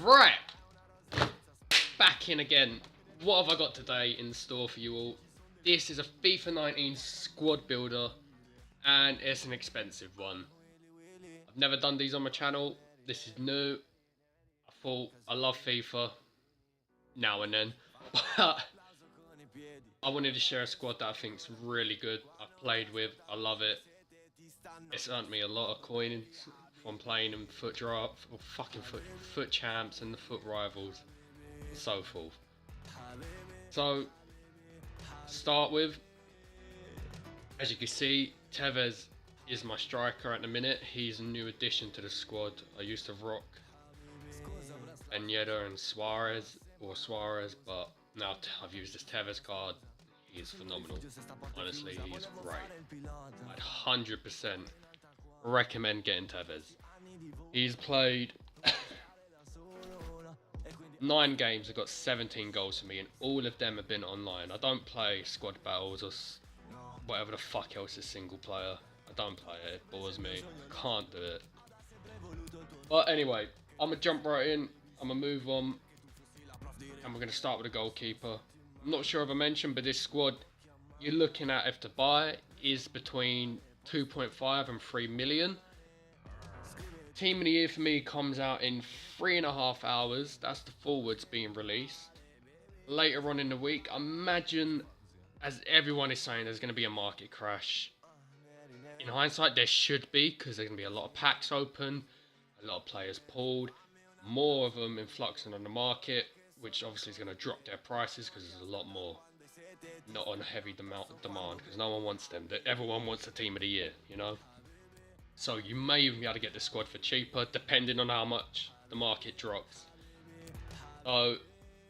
Right, back in again. What have I got today in store for you all? This is a FIFA 19 squad builder, and it's an expensive one. I've never done these on my channel. This is new. I thought I love FIFA now and then, but I wanted to share a squad that I think's really good. I've played with, I love it. It's earned me a lot of coins from playing in foot draft or fucking foot champs and the foot rivals and so forth. So start with, as you can see, Tevez is my striker at the minute. He's a new addition to the squad. I used to rock Ben Yedder and Suarez, but now I've used this Tevez card. He is phenomenal. Honestly, he is great. I'd 100% recommend getting Tevez. He's played 9 games, I've got 17 goals for me, and all of them have been online. I don't play squad battles or whatever the fuck else is single player. I don't play it, it bores me. I can't do it. But anyway, I'm gonna jump right in, I'm gonna move on, and we're gonna start with a goalkeeper. I'm not sure if I mentioned, but this squad you're looking at if to buy is between 2.5 and 3 million. Team of the year for me comes out in 3.5 hours. That's the forwards being released. Later on in the week, I imagine, as everyone is saying, there's going to be a market crash. In hindsight, there should be, because there's going to be a lot of packs open, a lot of players pulled, more of them influxing on the market, which obviously is going to drop their prices because there's a lot more not on heavy demand, because no one wants them. Everyone wants a team of the year, you know. So you may even be able to get the squad for cheaper, depending on how much the market drops. So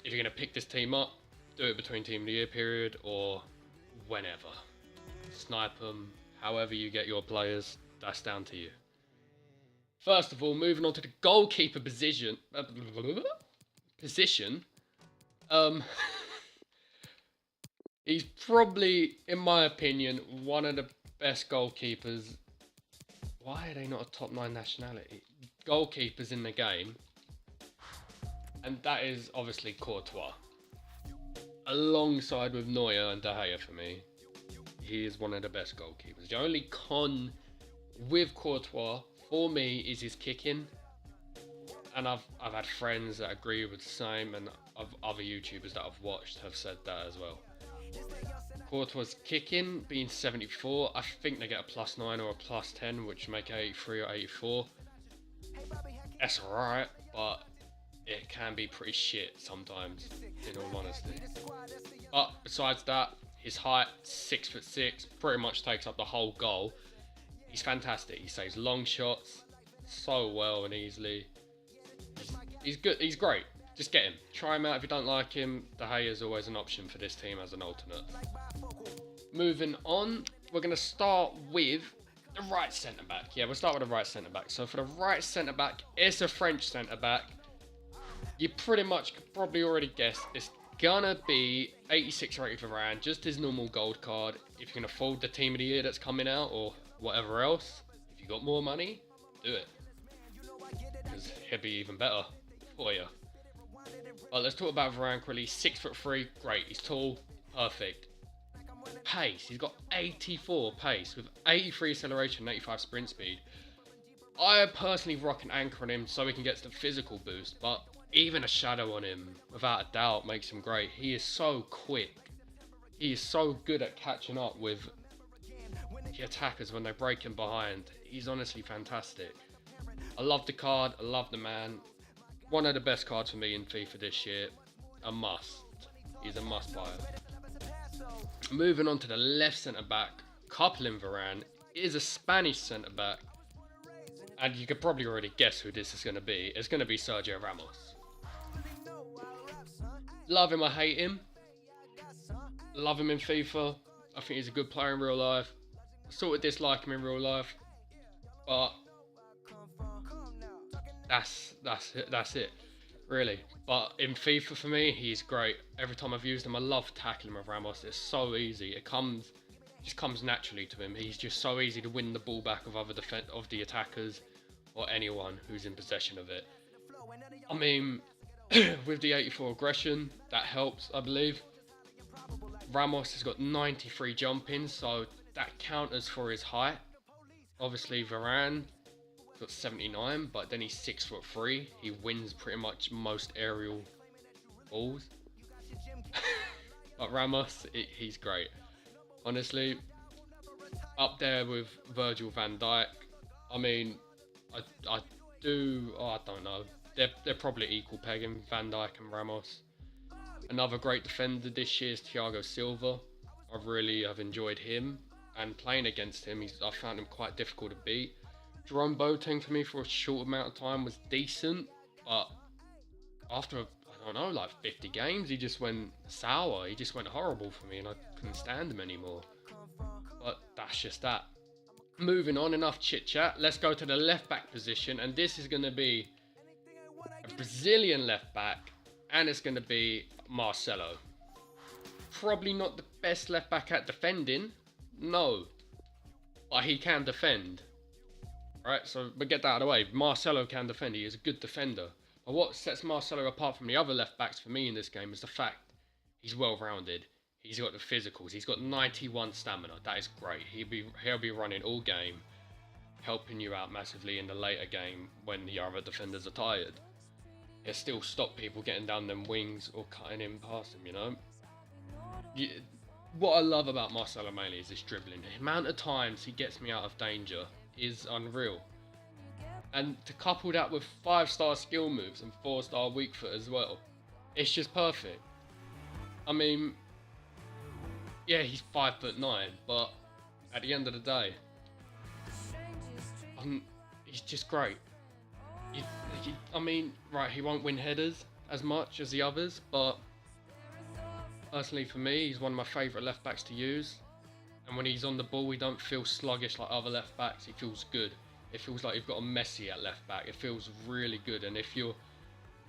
if you're going to pick this team up, do it between team of the year period or whenever. Snipe them, however you get your players, that's down to you. First of all, moving on to the goalkeeper position. He's probably, in my opinion, one of the best goalkeepers. Why are they not a top 9 nationality? Goalkeepers in the game. And that is obviously Courtois. Alongside with Neuer and De Gea for me. He is one of the best goalkeepers. The only con with Courtois for me is his kicking. And I've had friends that agree with the same, and other YouTubers that I've watched have said that as well. Courtois' kicking being 74, I think they get a +9 or a +10, which make 83 or 84. That's alright, but it can be pretty shit sometimes, in all honesty. But besides that, his height, 6'6", pretty much takes up the whole goal. He's fantastic. He saves long shots so well and easily. He's good. He's great. Just get him. Try him out if you don't like him. De Gea is always an option for this team as an alternate. Moving on, we're going to start with the right centre-back. Yeah, we'll start with the right centre-back. So for the right centre-back, it's a French centre-back. You pretty much could probably already guess it's going to be 86 rated Varane, just his normal gold card. If you can afford the team of the year that's coming out or whatever else, if you got more money, do it. Because he'll be even better for you. But let's talk about Varane quickly. 6'3", great. He's tall, perfect. Pace, he's got 84 pace with 83 acceleration, 85 sprint speed. I personally rock an anchor on him so he can get the physical boost, but even a shadow on him, without a doubt, makes him great. He is so quick. He is so good at catching up with the attackers when they break him behind. He's honestly fantastic. I love the card, I love the man. One of the best cards for me in FIFA this year. A must. He's a must buy. Moving on to the left centre-back, coupling Varane, is a Spanish centre-back. And you could probably already guess who this is going to be. It's going to be Sergio Ramos. Love him, I hate him. Love him in FIFA. I think he's a good player in real life. I sort of dislike him in real life. But that's it, really. But in FIFA for me, he's great. Every time I've used him, I love tackling with Ramos. It's so easy. It just comes naturally to him. He's just so easy to win the ball back of the attackers or anyone who's in possession of it. I mean, with the 84 aggression, that helps, I believe. Ramos has got 93 jumping, so that counters for his height. Obviously, Varane got 79, but then he's 6'3". He wins pretty much most aerial balls. But Ramos, he's great. Honestly, up there with Virgil van Dijk. I mean, I don't know. They're probably equal pegging, Van Dijk and Ramos. Another great defender this year is Thiago Silva. I've enjoyed him, and playing against him, I found him quite difficult to beat. Jerome Boateng for me for a short amount of time was decent, but after, I don't know, like 50 games, he just went sour. He just went horrible for me, and I couldn't stand him anymore. But that's just that. Moving on, enough chit chat. Let's go to the left back position, and this is going to be a Brazilian left back, and it's going to be Marcelo. Probably not the best left back at defending, no, but he can defend. Right, so we get that out of the way. Marcelo can defend. He is a good defender. But what sets Marcelo apart from the other left backs for me in this game is the fact he's well rounded. He's got the physicals. He's got 91 stamina. That is great. He'll be running all game, helping you out massively in the later game when the other defenders are tired. He'll still stop people getting down them wings or cutting in past him, you know. What I love about Marcelo mainly is his dribbling. The amount of times he gets me out of danger is unreal. And to couple that with 5-star skill moves and 4-star weak foot as well, it's just perfect. I mean, yeah, he's 5'9", but at the end of the day, he's just great. I mean, right, he won't win headers as much as the others, but personally for me, he's one of my favourite left backs to use. And when he's on the ball, we don't feel sluggish like other left backs. He feels good. It feels like you've got a Messi at left back. It feels really good. And if you're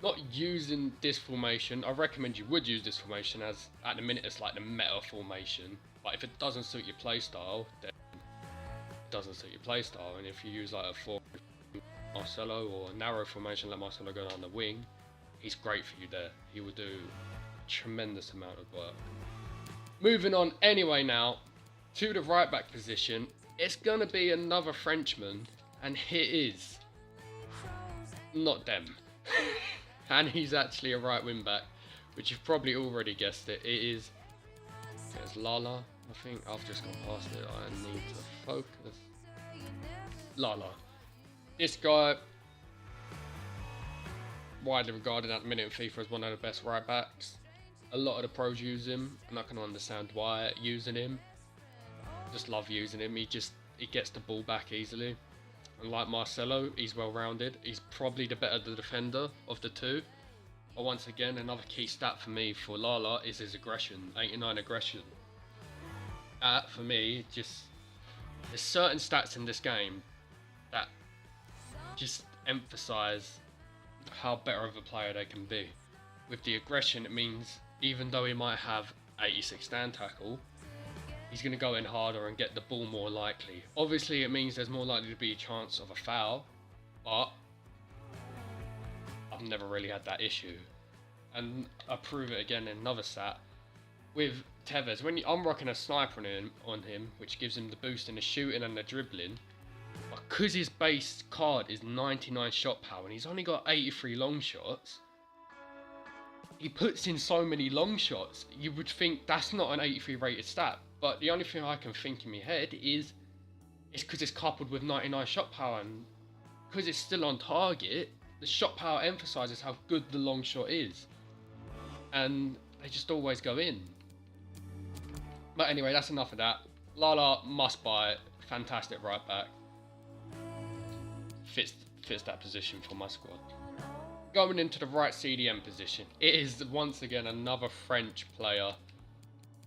not using this formation, I recommend you would use this formation, as at the minute it's like the meta formation. But if it doesn't suit your playstyle, then it doesn't suit your playstyle. And if you use like a 4 Marcelo or a narrow formation, let Marcelo go down the wing, he's great for you there. He will do a tremendous amount of work. Moving on anyway now to the right back position, it's gonna be another Frenchman, and it is not them. And he's actually a right wing back, which you've probably already guessed it. It's Lala, I think. I've just gone past it. I need to focus. Lala. This guy, widely regarded at the minute in FIFA as one of the best right backs. A lot of the pros use him, and I can understand why using him. Just love using him. He gets the ball back easily. And like Marcelo, he's well rounded. He's probably the better defender of the two. But once again, another key stat for me for Lala is his aggression, 89 aggression. For me, there's certain stats in this game that just emphasize how better of a player they can be. With the aggression, it means even though he might have 86 stand tackle, he's going to go in harder and get the ball more likely. Obviously, it means there's more likely to be a chance of a foul, but I've never really had that issue. And I prove it again in another stat. With Tevez, I'm rocking a sniper on him, which gives him the boost in the shooting and the dribbling, because his base card is 99 shot power and he's only got 83 long shots, he puts in so many long shots, you would think that's not an 83 rated stat. But the only thing I can think in my head is it's because it's coupled with 99 shot power, and because it's still on target, the shot power emphasises how good the long shot is. And they just always go in. But anyway, that's enough of that. Lala, must buy, fantastic right back. Fits that position for my squad. Going into the right CDM position, it is once again another French player,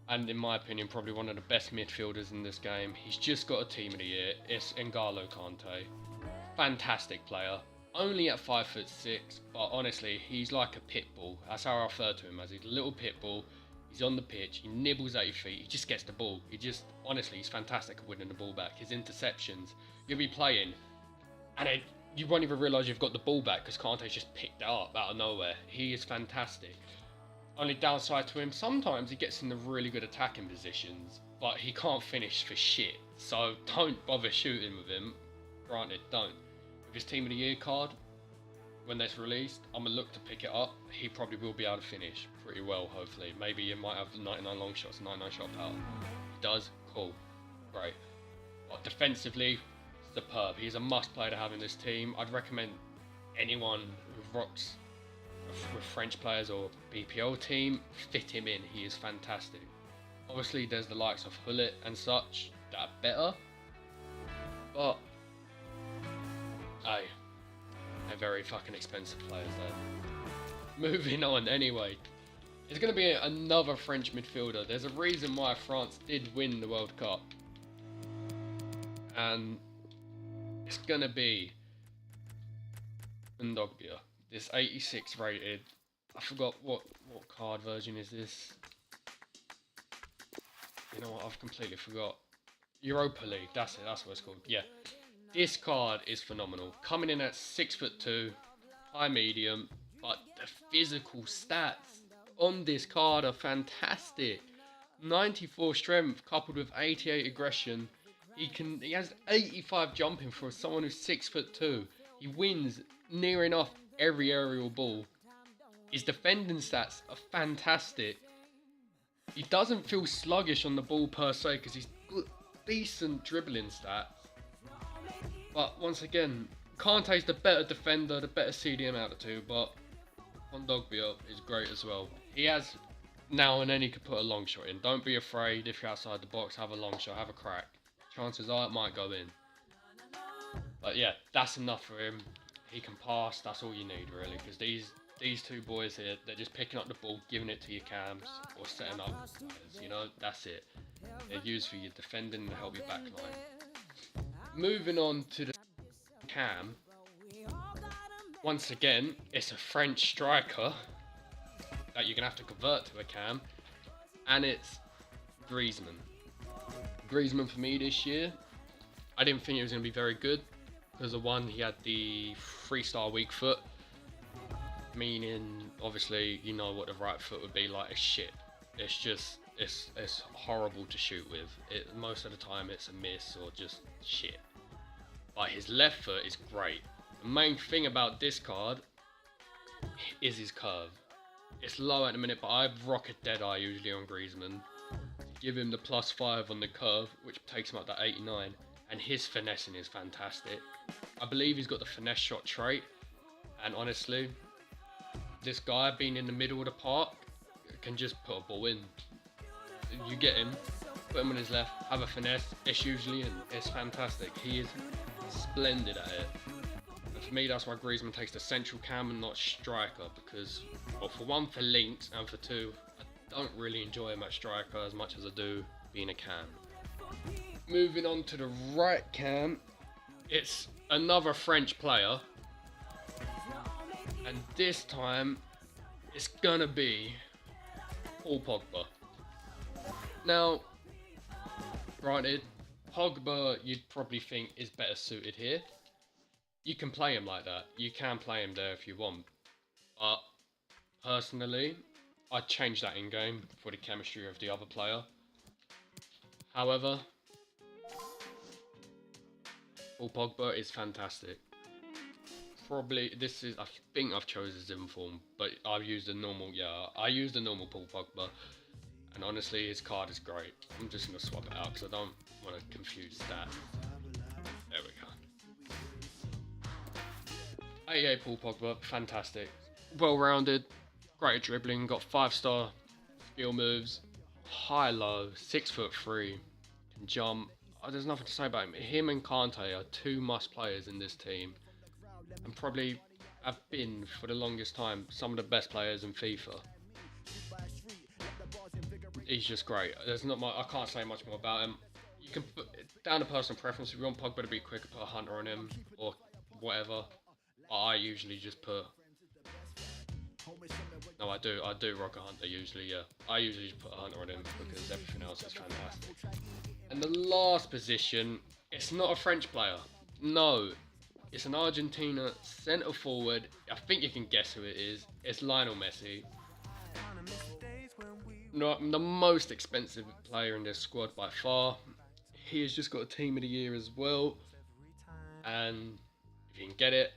and in my opinion probably one of the best midfielders in this game. He's just got a team of the year. It's N'Golo Kante. Fantastic player, only at 5'6", but honestly he's like a pit bull. That's how I refer to him, as he's a little pit bull. He's on the pitch, he nibbles at your feet, he just gets the ball. Honestly, he's fantastic at winning the ball back. His interceptions, you'll be playing and you won't even realise you've got the ball back because Kante's just picked it up out of nowhere. He is fantastic. Only downside to him, sometimes he gets in the really good attacking positions, but he can't finish for shit. So don't bother shooting with him. Granted, don't. With his Team of the Year card, when that's released, I'm going to look to pick it up. He probably will be able to finish pretty well, hopefully. Maybe he might have 99 long shots, 99 shot power. He does? Cool. Great. But defensively, superb. He's a must play to have in this team. I'd recommend anyone who rocks with French players or BPL team, fit him in. He is fantastic. Obviously, there's the likes of Hullet and such that are better, but hey, they're very fucking expensive players there. Moving on anyway. It's going to be another French midfielder. There's a reason why France did win the World Cup. And it's going to be Ndogbia. This 86 rated. I forgot what card version is this. You know what? I've completely forgot. Europa League. That's it. That's what it's called. Yeah. This card is phenomenal. Coming in at 6'2", high medium, but the physical stats on this card are fantastic. 94 strength coupled with 88 aggression. He has 85 jumping for someone who's 6'2". He wins near enough every aerial ball. His defending stats are fantastic. He doesn't feel sluggish on the ball per se because he's good, decent dribbling stats. But once again, Kante's the better defender, the better CDM out of the two, but Ndogbia is great as well. He has now and then he could put a long shot in. Don't be afraid if you're outside the box, have a long shot, have a crack. Chances are it might go in. But yeah, that's enough for him. He can pass, that's all you need really, because these two boys here, they're just picking up the ball, giving it to your cams, or setting up, you know, that's it. They're used for your defending and help your backline. Moving on to the cam. Once again, it's a French striker that you're going to have to convert to a cam, and it's Griezmann. Griezmann for me this year, I didn't think he was going to be very good, because of one, he had the 3-star weak foot, meaning obviously you know what the right foot would be like. It's shit. It's just it's horrible to shoot with. Most of the time it's a miss or just shit. But his left foot is great. The main thing about this card is his curve. It's low at the minute, but I rock a dead eye usually on Griezmann. Give him the +5 on the curve, which takes him up to 89, and his finessing is fantastic. I believe he's got the finesse shot trait, and honestly, this guy being in the middle of the park can just put a ball in. You get him, put him on his left, have a finesse, it's usually in. It's fantastic. He is splendid at it. And for me, that's why Griezmann takes the central cam and not striker, because, well, for one, for links, and for two, I don't really enjoy him at striker as much as I do being a cam. Moving on to the right cam, it's another French player, and this time it's gonna be Paul Pogba. Now, granted, Pogba you'd probably think is better suited here. You can play him like that. You can play him there if you want. But personally, I'd change that in game for the chemistry of the other player. However, Paul Pogba is fantastic. Probably I think I've chosen Zim form, but I've used the normal. Yeah, I used the normal Paul Pogba, and honestly, his card is great. I'm just gonna swap it out because I don't want to confuse that. There we go. 88 Paul Pogba, fantastic, well-rounded, great at dribbling, got 5-star skill moves, high-low, 6'3", can jump. There's nothing to say about him. Him and Kante are two must players in this team, and probably have been for the longest time some of the best players in FIFA. He's just great. I can't say much more about him. You can put down to personal preference. If you want Pogba to be quicker, put a Hunter on him or whatever. I usually just put. No, I do rock a Hunter usually. Yeah, I usually just put a Hunter on him because everything else is fantastic. And the last position, it's not a French player. No, It's an Argentina centre forward. I think you can guess who it is. It's Lionel Messi. Not the most expensive player in this squad by far. He has just got a team of the year as well. And if you can get it,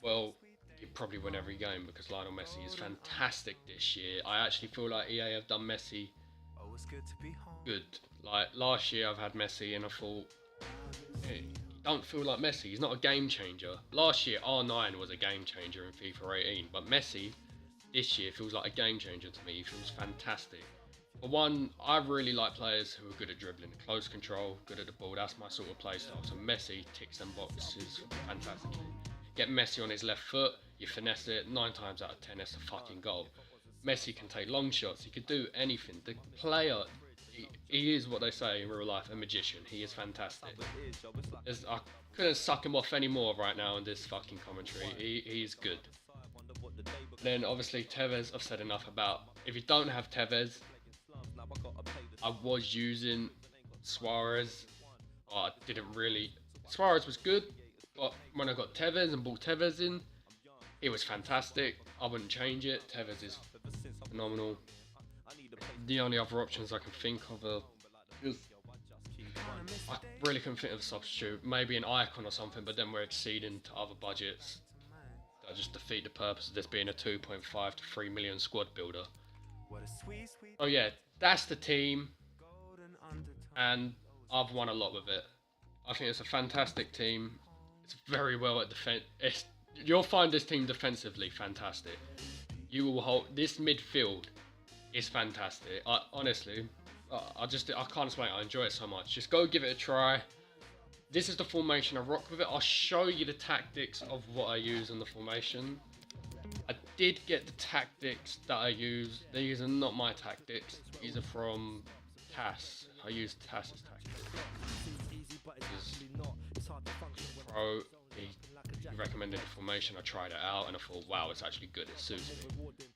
well, you probably win every game because Lionel Messi is fantastic this year. I actually feel like EA have done Messi good. Like last year I've had Messi and I thought, hey, you don't feel like Messi. He's not a game changer. Last year R9 was a game changer in FIFA 18, but Messi this year feels like a game changer to me. He feels fantastic. For one, I really like players who are good at dribbling, close control, good at the ball. That's my sort of play style. So Messi ticks them boxes fantastically. Get Messi on his left foot, you finesse it, 9 times out of 10 it's a fucking goal. Messi can take long shots, he could do anything. The player, he is what they say in real life, a magician. He is fantastic. I couldn't suck him off anymore right now in this fucking commentary. He is good. Then obviously Tevez, I've said enough about. If you don't have Tevez, I was using Suarez. I didn't really. Suarez was good, but when I got Tevez and bought Tevez in, it was fantastic. I wouldn't change it. Tevez is phenomenal. The only other options I can think of are just, I really couldn't think of a substitute. Maybe an icon or something, but then we're exceeding to other budgets that just defeat the purpose of this being a 2.5 to 3 million squad builder. Oh yeah, that's the team, and I've won a lot with it. I think it's a fantastic team. It's very well at defense. You'll find this team defensively fantastic. You will hold this midfield is fantastic. Honestly, I can't explain it. I enjoy it so much. Just go give it a try. This is the formation I rock with it. I'll show you the tactics of what I use in the formation. I did get the tactics that I use. These are not my tactics. These are from TAS. I use TAS's tactics. Pro, he recommended the formation. I tried it out and I thought, wow, it's actually good. It suits me.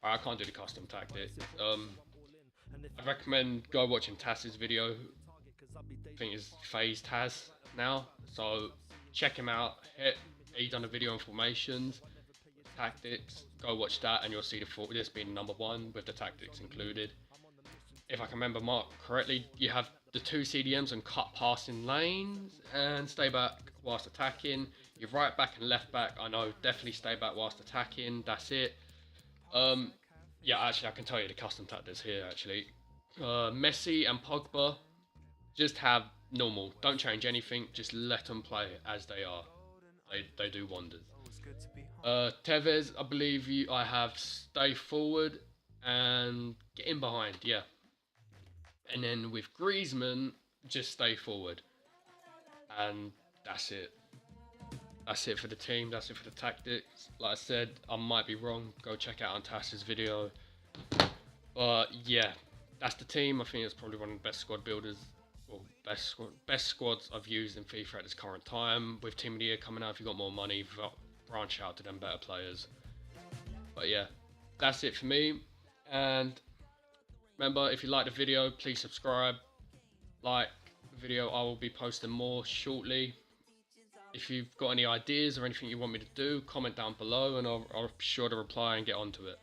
I can't do the custom tactics. I recommend go watching TAS's video. I think it's Phase TAS now. So check him out. He's done a video on formations, tactics. Go watch that and you'll see this being number 1 with the tactics included. If I can remember Mark correctly, you have the 2 CDMs and cut passing lanes and stay back whilst attacking. Your right back and left back, I know, definitely stay back whilst attacking. That's it. Yeah, actually, I can tell you the custom tactics here. Actually, Messi and Pogba just have normal. Don't change anything. Just let them play as they are. They do wonders. Tevez, I believe I have stay forward and get in behind. Yeah. And then with Griezmann, just stay forward. And that's it. That's it for the team. That's it for the tactics. Like I said, I might be wrong. Go check out Tas's video. But yeah, that's the team. I think it's probably one of the best squad builders, or best squads I've used in FIFA at this current time. With Team of the Year coming out, if you've got more money, branch out to them better players. But yeah, that's it for me. And remember, if you like the video, please subscribe, like the video. I will be posting more shortly. If you've got any ideas or anything you want me to do, comment down below and I'll be sure to reply and get onto it.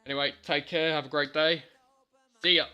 Anyway, take care, have a great day. See ya.